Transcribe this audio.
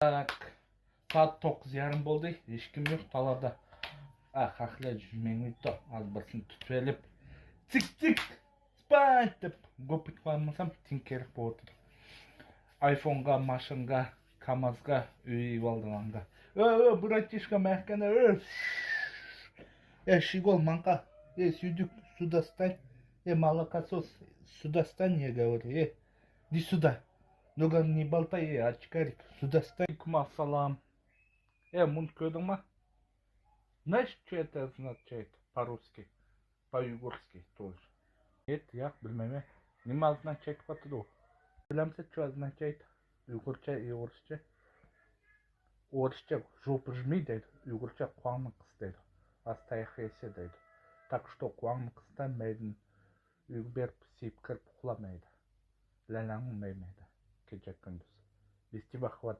Saat 9:30 oldu. İşkim yok talada. Hakla cümlemi de almasını tutvelip çık çık spant deyip gopik varmasam tinkerip oturdu. iPhone'ga, maşınga, Kamazga, üye valdıranga. Bratишка мягкая. Щегол манка. Сюдюк, сюда стань. Молокосос, сюда стань, я говорю. Иди сюда. Много не болтай, очкарик. Сюда стань. Ассалам. Мунд көрдің Знаешь, что это означает по-русски? По-югурски тоже. Нет, я bilmem. Не означает по-тру. Білемсі, что означает югурча и орысча? Орысча жопы жми дейді, югурча қуаңны қыс дейді. Астаяқ есе дейді. Так что қуаңны қыстан мәйдің үйгі беріп сиіп кіріп құламайды. Ләләңін мәймейді. Кечек күндіз. Вестиба хватает.